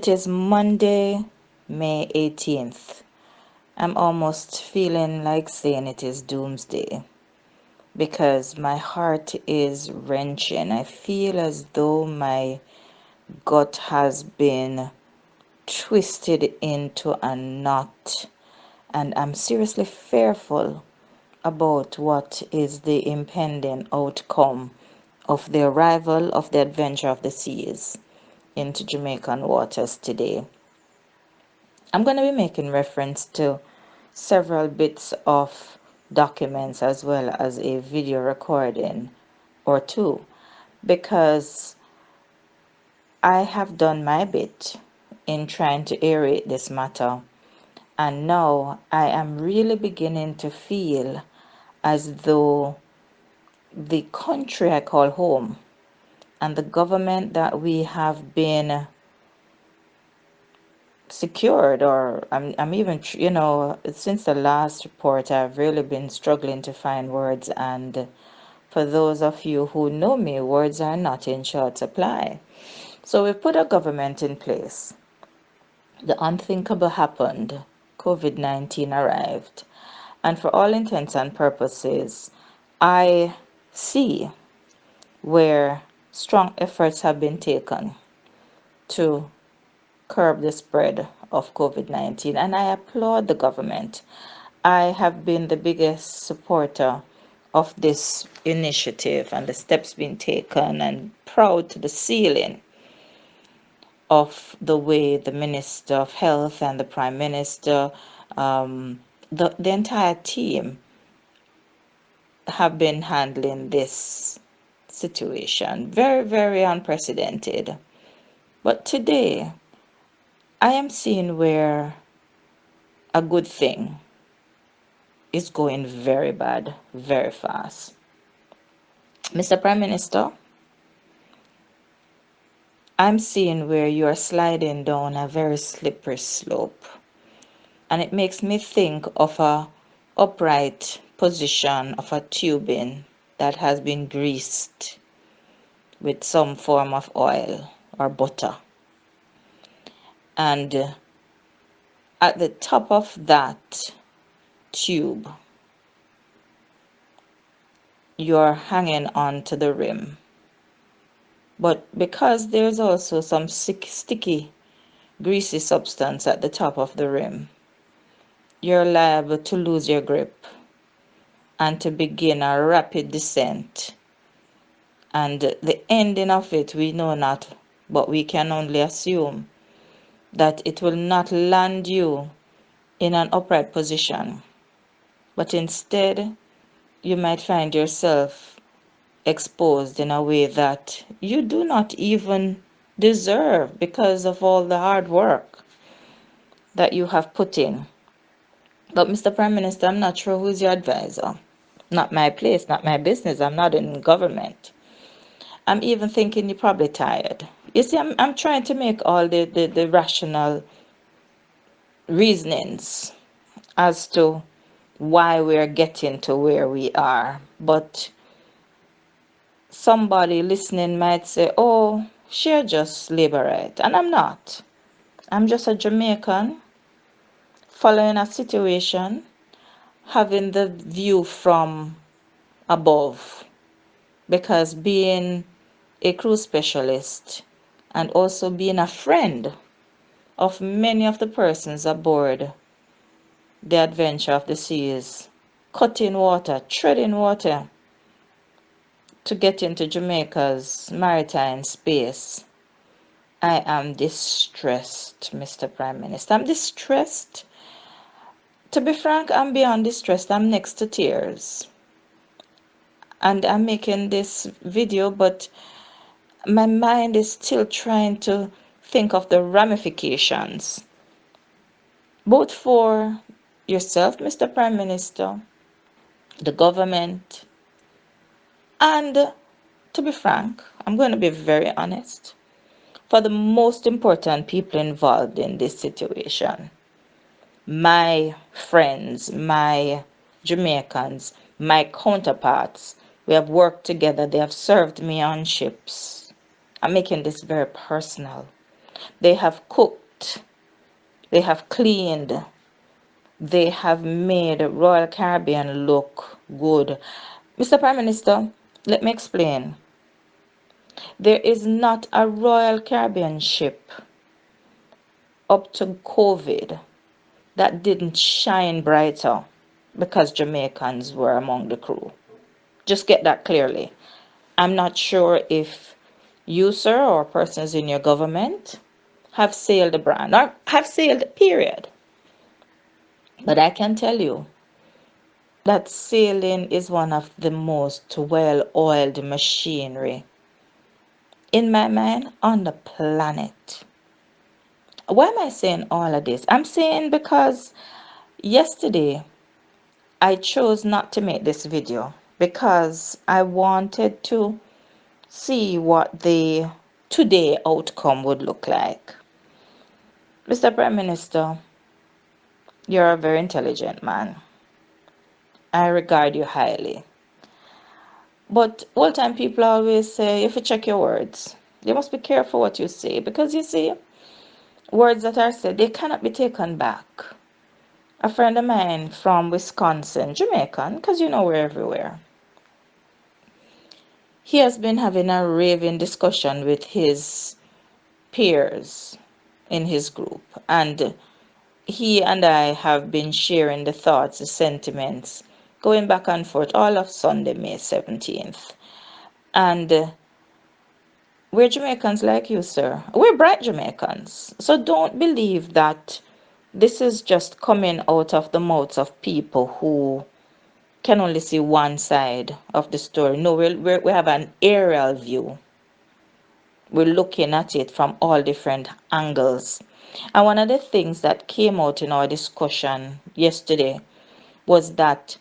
It is Monday, May 18th. I'm almost feeling like saying it is doomsday because my heart is wrenching. I feel as though my gut has been twisted into a knot, and I'm seriously fearful about what is the impending outcome of the arrival of the Adventure of the Seas into Jamaican waters today. I'm going to be making reference to several bits of documents as well as a video recording or two because I have done my bit in trying to aerate this matter, and now I am really beginning to feel as though the country I call home and the government that we have been secured, or I'm even since the last report I've really been struggling to find words, and for those of you who know me, words are not in short supply. So we put a government in place. The unthinkable happened. COVID-19 arrived, and for all intents and purposes I see where strong efforts have been taken to curb the spread of COVID-19, and I applaud the government. I have been the biggest supporter of this initiative and the steps being taken, and proud to the ceiling of the way the Minister of Health and the Prime Minister, the entire team have been handling this situation. Very, very unprecedented. But today, I am seeing where a good thing is going very bad, very fast. Mr. Prime Minister, I'm seeing where you are sliding down a very slippery slope. And it makes me think of a upright position of a tubing that has been greased with some form of oil or butter. And at the top of that tube, you're hanging on to the rim. But because there's also some sticky, greasy substance at the top of the rim, you're liable to lose your grip and to begin a rapid descent. And the ending of it, we know not, but we can only assume that it will not land you in an upright position, but instead you might find yourself exposed in a way that you do not even deserve because of all the hard work that you have put in. But Mr. Prime Minister, I'm not sure who's your advisor. Not my place, not my business. I'm not in government. I'm even thinking you're probably tired. You see, I'm trying to make all the rational reasonings as to why we're getting to where we are. But somebody listening might say, oh, she's just labor right. And I'm not. I'm just a Jamaican following a situation, having the view from above. Because being a crew specialist and also being a friend of many of the persons aboard the Adventure of the Seas, cutting water, treading water to get into Jamaica's maritime space, I am distressed, Mr. Prime Minister. I'm distressed. To be frank, I'm beyond distressed. I'm next to tears. And I'm making this video, but my mind is still trying to think of the ramifications, both for yourself, Mr. Prime Minister, the government, and to be frank, I'm going to be very honest, for the most important people involved in this situation, my friends, my Jamaicans, my counterparts. We have worked together. They have served me on ships. I'm making this very personal. They have cooked, they have cleaned, they have made Royal Caribbean look good. Mr. Prime Minister, let me explain. There is not a Royal Caribbean ship up to COVID that didn't shine brighter because Jamaicans were among the crew. Just get that clearly. I'm not sure if you, sir, or persons in your government have sailed the brand or have sailed, period. But I can tell you that sailing is one of the most well oiled machinery in my mind on the planet. Why am I saying all of this? I'm saying because yesterday I chose not to make this video because I wanted to see what the today outcome would look like. Mr. Prime Minister, you're a very intelligent man. I regard you highly. But all time people always say, if you check your words, you must be careful what you say because you see, words that are said, they cannot be taken back. A friend of mine from Wisconsin, Jamaican, because you know we're everywhere, he has been having a raving discussion with his peers in his group. And he and I have been sharing the thoughts, the sentiments, going back and forth all of Sunday, May 17th. And we're Jamaicans like you, sir. We're bright Jamaicans. So don't believe that this is just coming out of the mouths of people who can only see one side of the story. No, we have an aerial view. We're looking at it from all different angles. And one of the things that came out in our discussion yesterday was that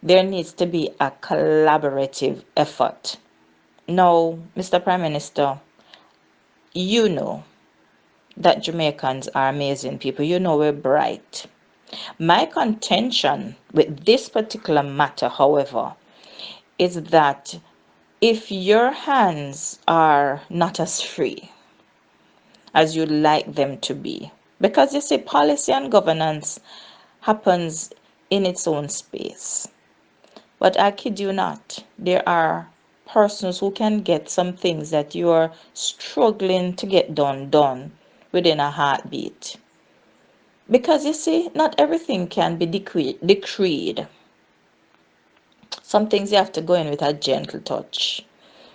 there needs to be a collaborative effort. Now, Mr. Prime Minister, you know that Jamaicans are amazing people. You know we're bright. My contention with this particular matter, however, is that if your hands are not as free as you'd like them to be, because you see, policy and governance happens in its own space. But I kid you not, there are persons who can get some things that you are struggling to get done within a heartbeat. Because you see, not everything can be decreed. Some things you have to go in with a gentle touch.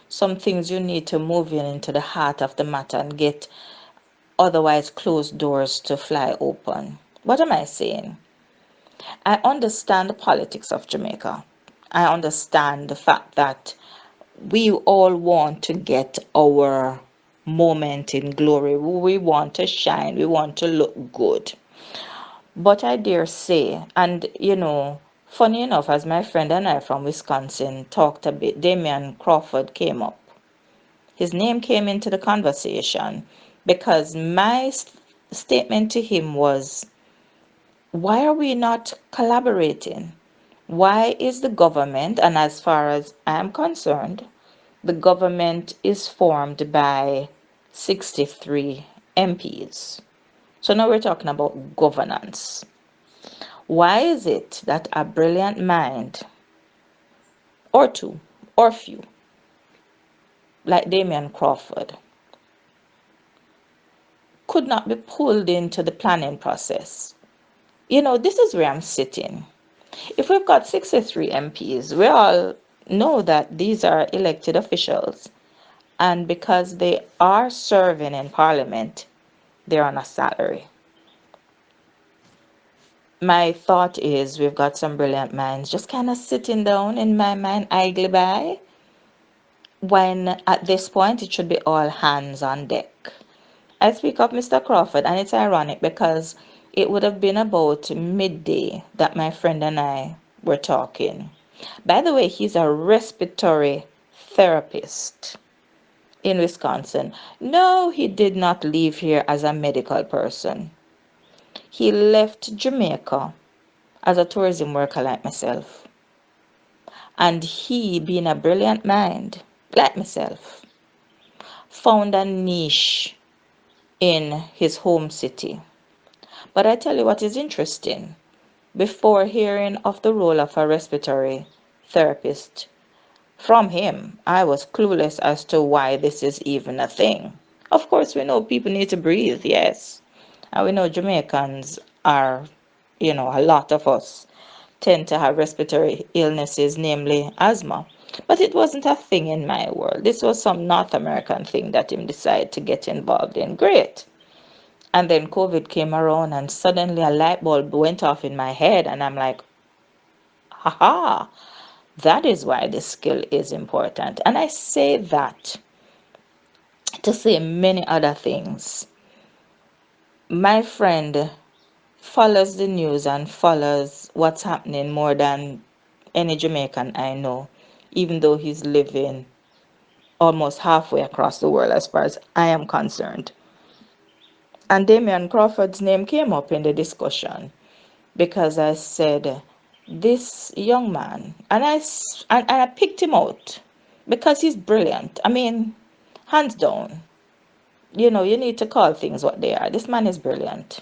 Some things you need to move in into the heart of the matter and get otherwise closed doors to fly open. What am I saying? I understand the politics of Jamaica. I understand the fact that we all want to get our moment in glory. We want to shine. We want to look good. But I dare say, and funny enough, as my friend and I from Wisconsin talked a bit, Damian Crawford came up. His name came into the conversation because my statement to him was, why are we not collaborating? Why is the government, and as far as I'm concerned, the government is formed by 63 MPs. So now we're talking about governance. Why is it that a brilliant mind, or two, or few, like Damian Crawford, could not be pulled into the planning process? This is where I'm sitting. If we've got 63 MPs, we all know that these are elected officials. And because they are serving in Parliament, they're on a salary. My thought is we've got some brilliant minds just kind of sitting down in my mind, idly by, when at this point it should be all hands on deck. I speak of Mr. Crawford, and it's ironic because it would have been about midday that my friend and I were talking. By the way, he's a respiratory therapist in Wisconsin. No, he did not leave here as a medical person. He left Jamaica as a tourism worker like myself. And he, being a brilliant mind like myself, found a niche in his home city. But I tell you what is interesting. Before hearing of the role of a respiratory therapist from him, I was clueless as to why this is even a thing. Of course, we know people need to breathe, yes. And we know Jamaicans are, a lot of us tend to have respiratory illnesses, namely asthma. But it wasn't a thing in my world. This was some North American thing that him decided to get involved in. Great. And then COVID came around and suddenly a light bulb went off in my head and I'm like, haha, that is why this skill is important. And I say that to say many other things. My friend follows the news and follows what's happening more than any Jamaican I know, even though he's living almost halfway across the world as far as I am concerned. And Damian Crawford's name came up in the discussion because I said, this young man, and I picked him out because he's brilliant. I mean, hands down. You need to call things what they are. This man is brilliant.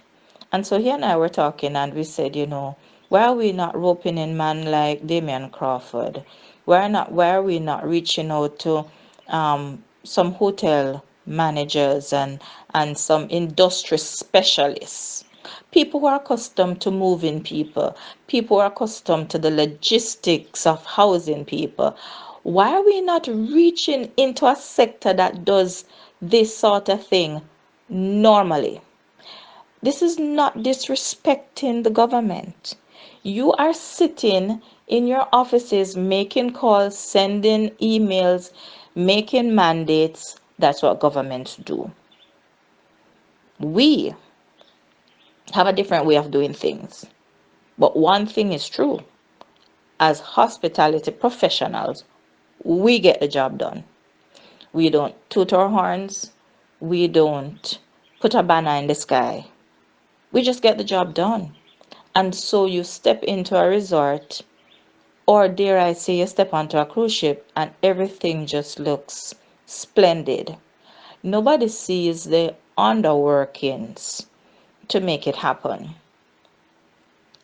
And so he and I were talking, and we said, why are we not roping in man like Damian Crawford? Why are we not reaching out to some hotel managers and some industry specialists? People who are accustomed to moving people who are accustomed to the logistics of housing people. Why are we not reaching into a sector that does this sort of thing normally? This is not disrespecting the government. You are sitting in your offices making calls, sending emails, making mandates. That's what governments do. We have a different way of doing things. But one thing is true. As hospitality professionals, we get the job done. We don't toot our horns. We don't put a banner in the sky. We just get the job done. And so you step into a resort, or dare I say, you step onto a cruise ship, and everything just looks splendid. Nobody sees the underworkings to make it happen.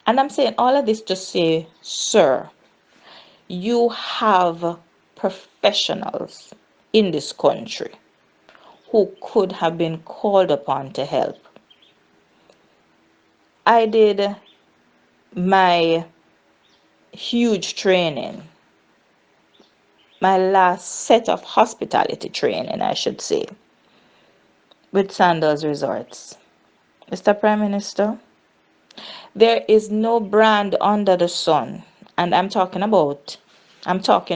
And I'm saying all of this to say, sir, you have professionals in this country who could have been called upon to help. I did my huge training, my last set of hospitality training, I should say, with Sandals Resorts. Mr. Prime Minister, there is no brand under the sun, and I'm talking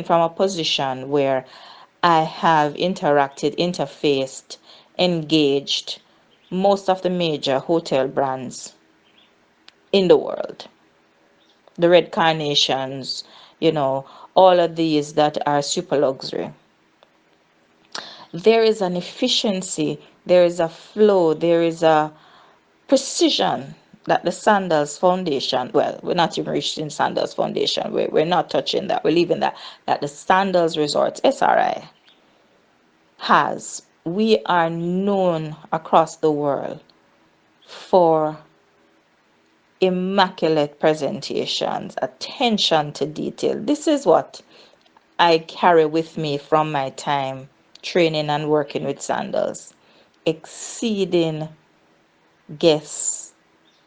from a position where I have interacted, interfaced, engaged most of the major hotel brands in the world. The Red Carnations, you know, all of these that are super luxury. There is an efficiency, there is a flow, there is a precision that the Sandals Foundation, well, we're not even reaching Sandals Foundation, we're not touching that, we're leaving that the Sandals Resorts, SRI, has. We are known across the world for immaculate presentations, attention to detail. This is what I carry with me from my time training and working with Sandals, exceeding guests'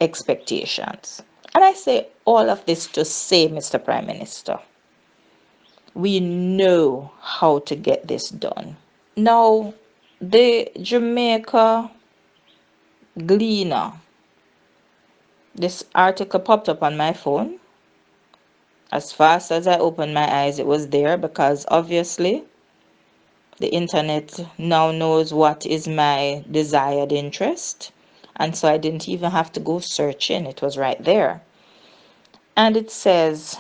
expectations. And I say all of this to say, Mr. Prime Minister, we know how to get this done. Now, the Jamaica Gleaner, this article popped up on my phone. As fast as I opened my eyes, it was there because obviously the internet now knows what is my desired interest. And so I didn't even have to go searching, it was right there. And it says,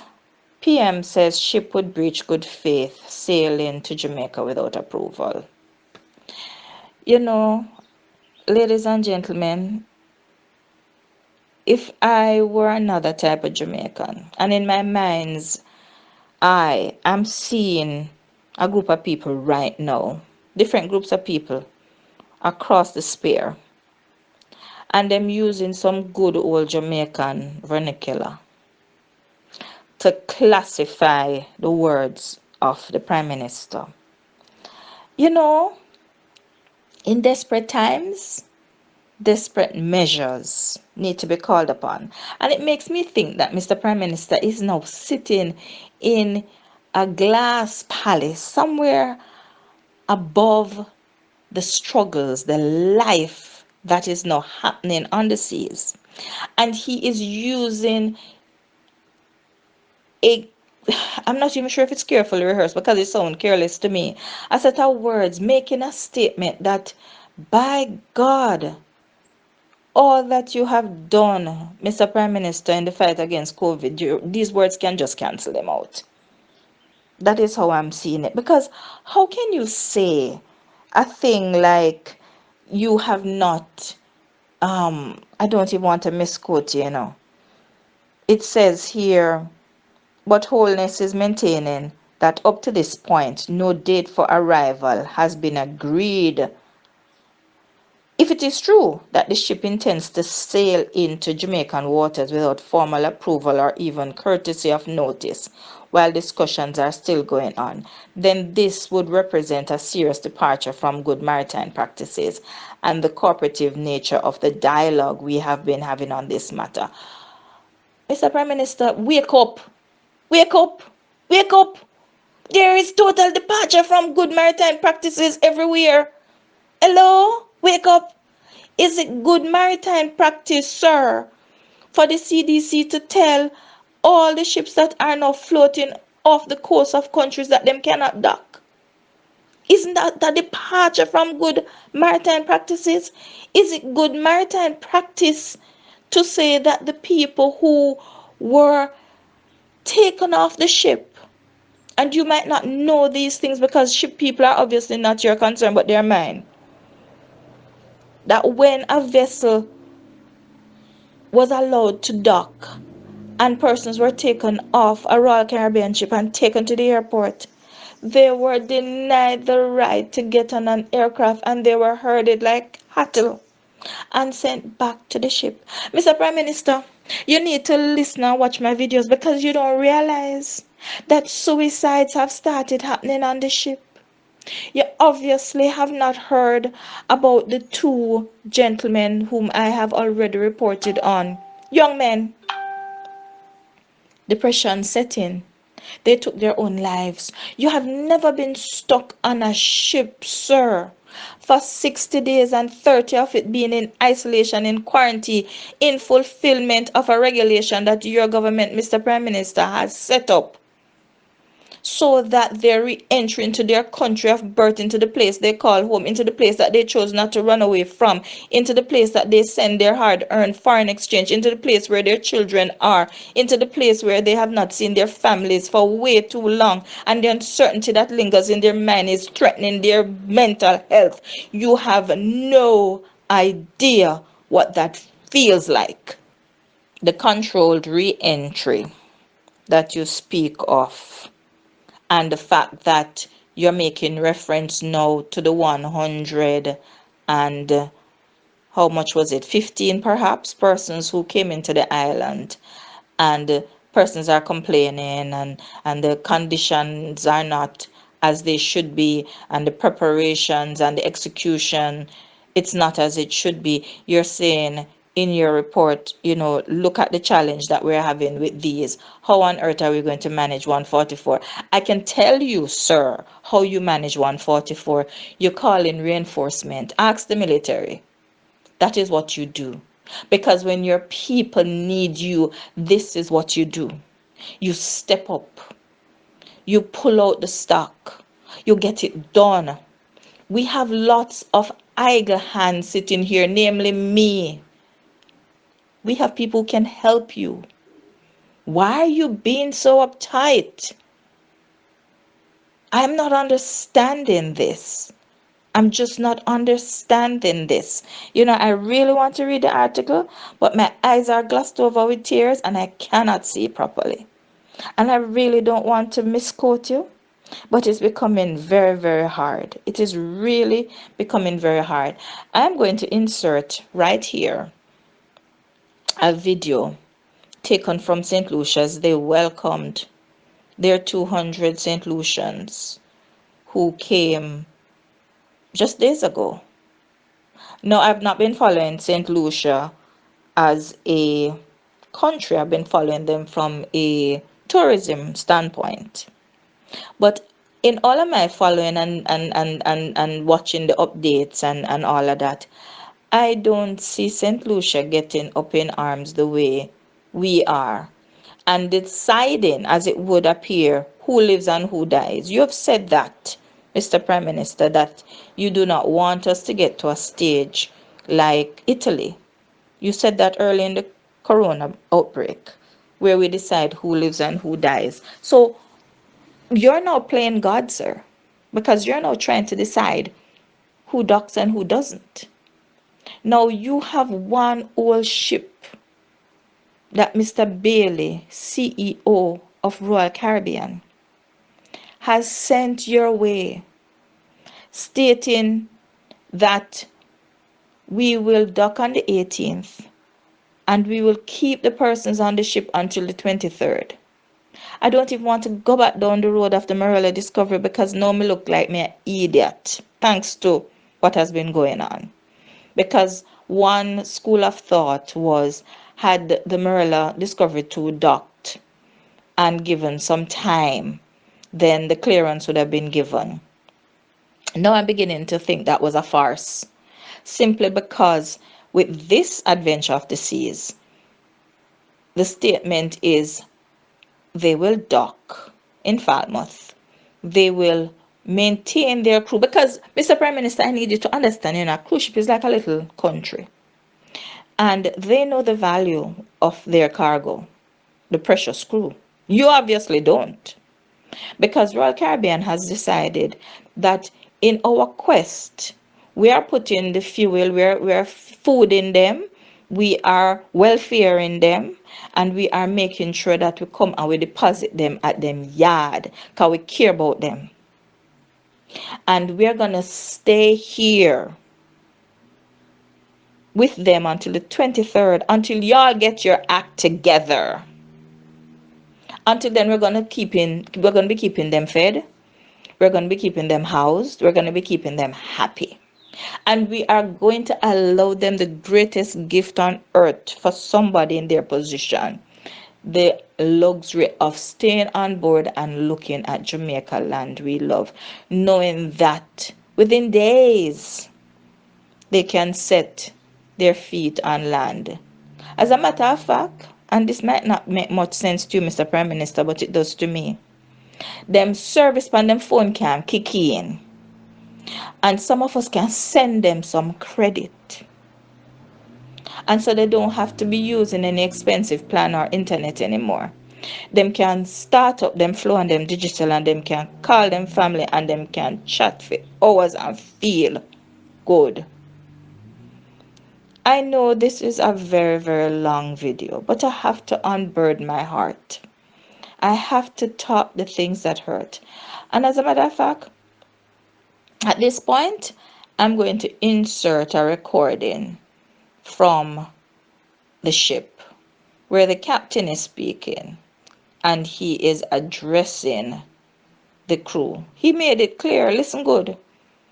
PM says ship would breach good faith sailing to Jamaica without approval. You know, ladies and gentlemen, if I were another type of Jamaican, and in my mind's eye, I'm seeing a group of people right now, different groups of people across the sphere. and them using some good old Jamaican vernacular to classify the words of the Prime Minister. You know, in desperate times, desperate measures need to be called upon. And it makes me think that Mr. Prime Minister is now sitting in a glass palace somewhere above the struggles, the life that is now happening on the seas. And he is using a I'm not even sure if it's carefully rehearsed because it sounds careless to me. A set of words making a statement that by God, all that you have done, Mr. Prime Minister, in the fight against COVID, these words can just cancel them out. That is how I'm seeing it. Because how can you say a thing like you have not, I don't even want to misquote you, you know. It says here, but Wholeness is maintaining that up to this point, no date for arrival has been agreed. If it is true that the ship intends to sail into Jamaican waters without formal approval or even courtesy of notice, while discussions are still going on, then this would represent a serious departure from good maritime practices and the cooperative nature of the dialogue we have been having on this matter. Mr. Prime Minister, wake up! Wake up! Wake up! There is total departure from good maritime practices everywhere. Hello? Wake up! Is it good maritime practice, sir, for the CDC to tell all the ships that are now floating off the coast of countries that them cannot dock? Isn't that a departure from good maritime practices? Is it good maritime practice to say that the people who were taken off the ship, and you might not know these things because ship people are obviously not your concern but they're mine, that when a vessel was allowed to dock and persons were taken off a Royal Caribbean ship and taken to the airport, they were denied the right to get on an aircraft and they were herded like cattle and sent back to the ship. Mr. Prime Minister, you need to listen and watch my videos because you don't realize that suicides have started happening on the ship. You obviously have not heard about the two gentlemen whom I have already reported on. Young men, depression set in. They took their own lives. You have never been stuck on a ship, sir, for 60 days and 30 of it being in isolation, in quarantine, in fulfillment of a regulation that your government, Mr. Prime Minister, has set up so that their re-entry into their country of birth, into the place they call home, into the place that they chose not to run away from, into the place that they send their hard-earned foreign exchange, into the place where their children are, into the place where they have not seen their families for way too long, and the uncertainty that lingers in their mind is threatening their mental health. You have no idea what that feels like. The controlled re-entry that you speak of, and the fact that you're making reference now to the 100 and how much was it, 15 perhaps persons who came into the island, and persons are complaining, and the conditions are not as they should be, and the preparations and the execution, it's not as it should be. You're saying in your report, look at the challenge that we're having with these. How on earth are we going to manage 144? I can tell you, sir, how you manage 144. You call in reinforcement. Ask the military. That is what you do. Because when your people need you, this is what you do. You step up. You pull out the stock. You get it done. We have lots of idle hands sitting here, namely me. We have people who can help you. Why are you being so uptight? I'm not understanding this. I'm just not understanding this. I really want to read the article, but my eyes are glossed over with tears and I cannot see properly. And I really don't want to misquote you, but it's becoming very, very hard. It is really becoming very hard. I'm going to insert right here a video taken from St. Lucia's. They welcomed their 200 St. Lucians who came just days ago. No, I've not been following St. Lucia as a country. I've been following them from a tourism standpoint. But in all of my following and watching the updates and all of that, I don't see St. Lucia getting up in arms the way we are and deciding, as it would appear, who lives and who dies. You have said that, Mr. Prime Minister, that you do not want us to get to a stage like Italy. You said that early in the corona outbreak, where we decide who lives and who dies. So you're now playing God, sir, because you're now trying to decide who docks and who doesn't. Now you have one old ship that Mr. Bailey, CEO of Royal Caribbean, has sent your way, stating that we will dock on the 18th and we will keep the persons on the ship until the 23rd. I don't even want to go back down the road after Marilla discovery because now me look like me an idiot, thanks to what has been going on. Because one school of thought was, had the Marilla discovery 2 docked and given some time, then the clearance would have been given. Now I'm beginning to think that was a farce, simply because with this adventure of the seas, the statement is they will dock in Falmouth. They will maintain their crew. Because, Mr. Prime Minister, I need you to understand, a cruise ship is like a little country. And they know the value of their cargo, the precious crew. You obviously don't. Because Royal Caribbean has decided that in our quest, we are putting the fuel, we're fooding them, we are welfaring them, and we are making sure that we come and we deposit them at them yard because we care about them. And we're going to stay here with them until the 23rd, until y'all get your act together. Until then, we're going to be keeping them fed. We're going to be keeping them housed. We're going to be keeping them happy. And we are going to allow them the greatest gift on earth for somebody in their position, the luxury of staying on board and looking at Jamaica land we love, knowing that within days they can set their feet on land. As a matter of fact, and this might not make much sense to you, Mr. Prime Minister, but it does to me, them service on them phone can kick in. And some of us can send them some credit. And so they don't have to be using any expensive plan or internet anymore. Them can start up them flow and them digital and them can call them family and them can chat for hours and feel good. I know this is a very, very long video, but I have to unburden my heart. I have to talk the things that hurt. And as a matter of fact, at this point, I'm going to insert a recording from the ship where the captain is speaking and he is addressing the crew. He made it clear, listen good,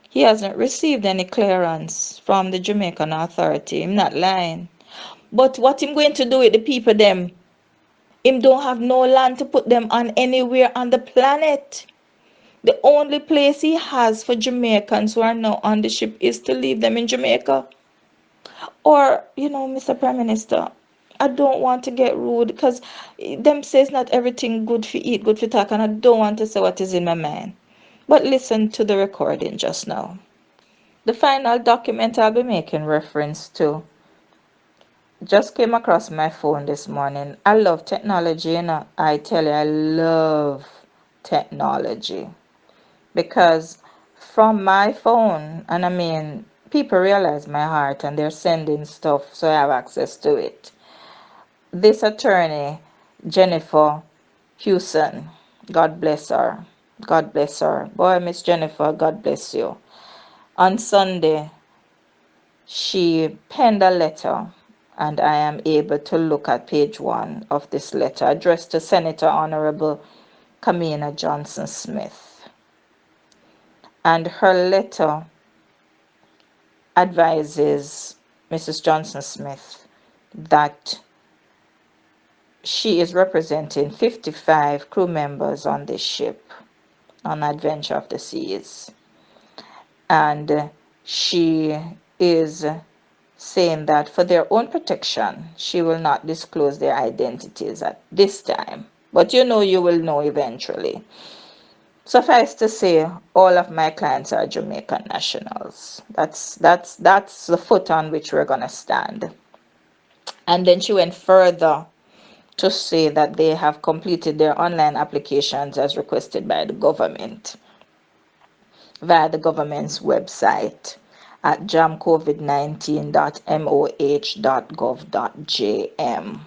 he hasn't received any clearance from the Jamaican authority. I'm not lying. But what him going to do with the people them? Him don't have no land to put them on anywhere on the planet. The only place he has for Jamaicans who are now on the ship is to leave them in Jamaica. Or, Mr. Prime Minister, I don't want to get rude because them says not everything good for eat, good for talk, and I don't want to say what is in my mind. But listen to the recording just now. The final document I'll be making reference to just came across my phone this morning. I love technology, I tell you, I love technology. Because from my phone, and I mean, people realize my heart and they're sending stuff, so I have access to it. This attorney, Jennifer Hewson, God bless her. God bless her. Boy, Miss Jennifer, God bless you. On Sunday, she penned a letter and I am able to look at page 1 of this letter addressed to Senator Honorable Kamina Johnson Smith. And her letter advises Mrs. Johnson Smith that she is representing 55 crew members on this ship on Adventure of the Seas. And she is saying that for their own protection, she will not disclose their identities at this time. But you know, you will know eventually. Suffice to say, all of my clients are Jamaican nationals. That's the foot on which we're gonna stand. And then she went further to say that they have completed their online applications as requested by the government via the government's website at jamcovid19.moh.gov.jm.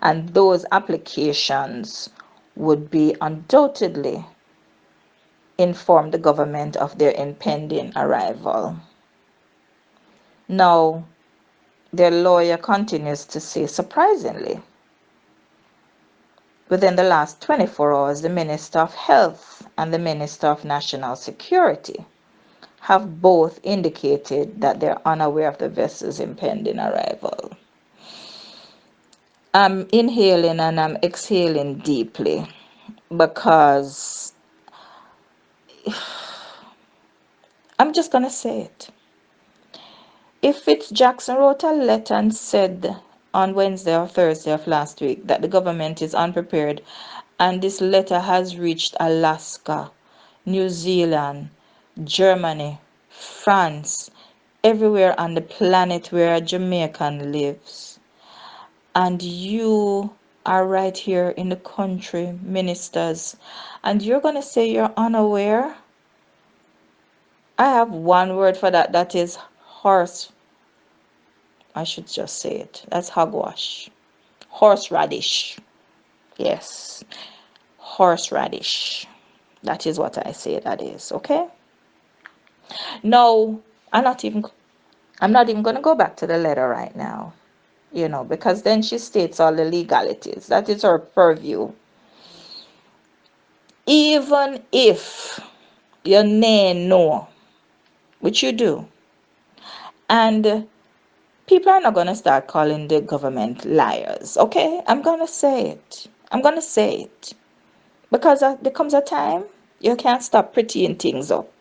And those applications would be undoubtedly inform the government of their impending arrival. Now, their lawyer continues to say, surprisingly, within the last 24 hours, the Minister of Health and the Minister of National Security have both indicated that they're unaware of the vessel's impending arrival. I'm inhaling and I'm exhaling deeply because I'm just going to say it. If Jackson wrote a letter and said on Wednesday or Thursday of last week that the government is unprepared, and this letter has reached Alaska, New Zealand, Germany, France, everywhere on the planet where a Jamaican lives, and you are right here in the country, ministers, and you're going to say you're unaware? I have one word for that. That is horse. I should just say it. That's hogwash. Horseradish. Yes. Horseradish. That is what I say that is. Okay? No, I'm not even gonna go back to the letter right now. Because then she states all the legalities. That is her purview. Even if your name no, which you do, and people are not going to start calling the government liars, okay? I'm going to say it. I'm going to say it. Because there comes a time you can't stop prettying things up.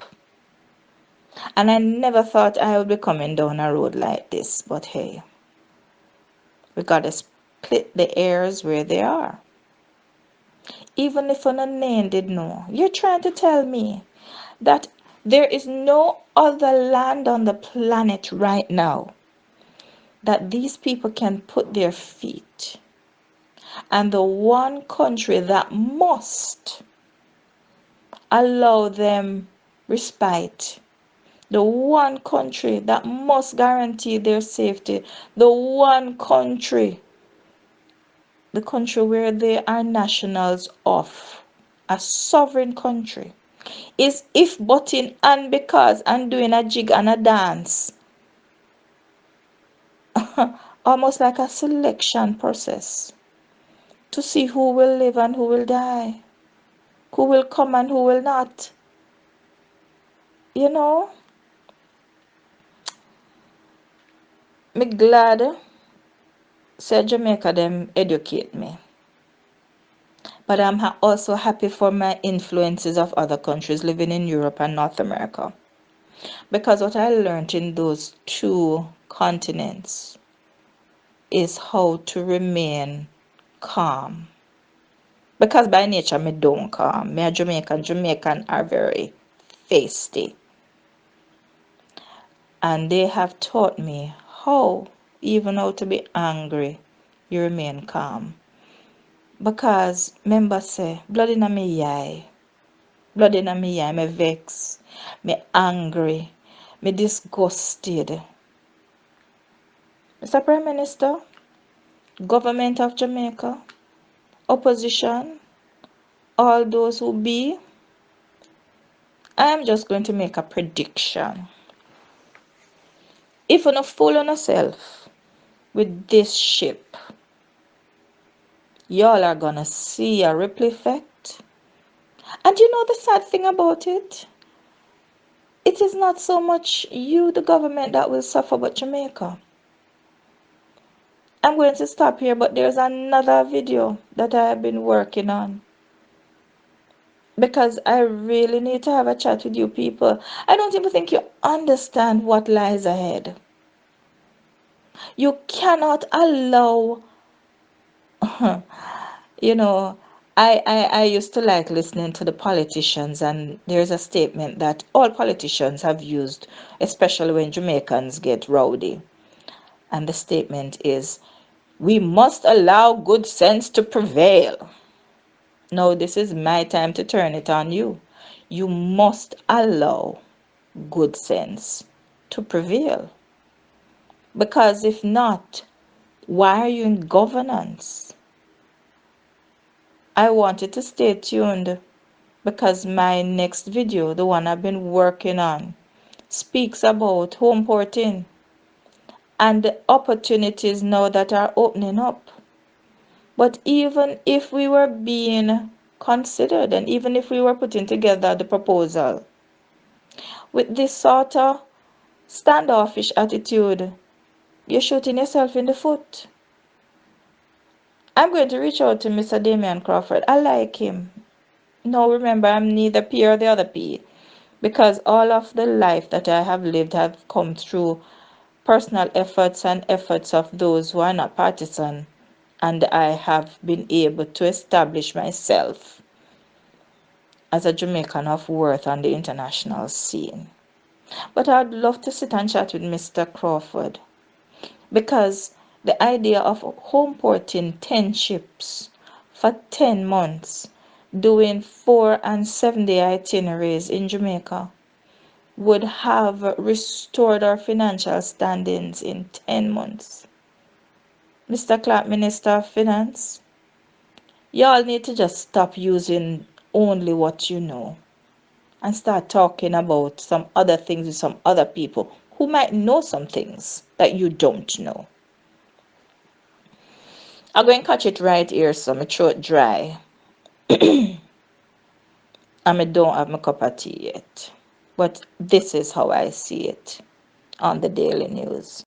And I never thought I would be coming down a road like this. But hey, we got to split the airs where they are. Even if an name did know, you're trying to tell me that there is no other land on the planet right now that these people can put their feet, and the one country that must allow them respite, the one country that must guarantee their safety, the one country, the country where they are nationals of, a sovereign country, is if butting and because and doing a jig and a dance, almost like a selection process to see who will live and who will die, who will come and who will not. You know, me glad say Jamaica them educate me. But I'm also happy for my influences of other countries living in Europe and North America. Because what I learned in those two continents is how to remain calm. Because by nature me don't calm. Me a Jamaican. Jamaican are very feisty. And they have taught me how, even how to be angry, you remain calm. Because remember say, blood in me eye. Blood in me eye, me vex, me angry, me disgusted. Mr. Prime Minister, government of Jamaica, opposition, all those who be, I am just going to make a prediction. If you not fool on yourself, with this ship, y'all are gonna see a ripple effect. And you know the sad thing about it? It is not so much you, the government, that will suffer, but Jamaica. I'm going to stop here, but there's another video that I have been working on because I really need to have a chat with you people. I don't even think you understand what lies ahead. You cannot allow, you know, I used to like listening to the politicians, and there's a statement that all politicians have used, especially when Jamaicans get rowdy. And the statement is, we must allow good sense to prevail. No, this is my time to turn it on you. You must allow good sense to prevail. Because if not, why are you in governance? I want you to stay tuned because my next video, the one I've been working on, speaks about home porting and the opportunities now that are opening up. But even if we were being considered and even if we were putting together the proposal with this sort of standoffish attitude, you're shooting yourself in the foot. I'm going to reach out to Mr. Damian Crawford. I like him. No, remember, I'm neither P or the other P because all of the life that I have lived have come through personal efforts and efforts of those who are not partisan, and I have been able to establish myself as a Jamaican of worth on the international scene. But I'd love to sit and chat with Mr. Crawford because the idea of home porting 10 ships for 10 months, doing 4 and 7 day itineraries in Jamaica, would have restored our financial standings in 10 months. Mr. Clark, Minister of Finance, y'all need to just stop using only what you know and start talking about some other things with some other people who might know some things that you don't know. I'm going to catch it right here so my throat dry and I don't have my cup of tea yet. But this is how I see it on the Daily News.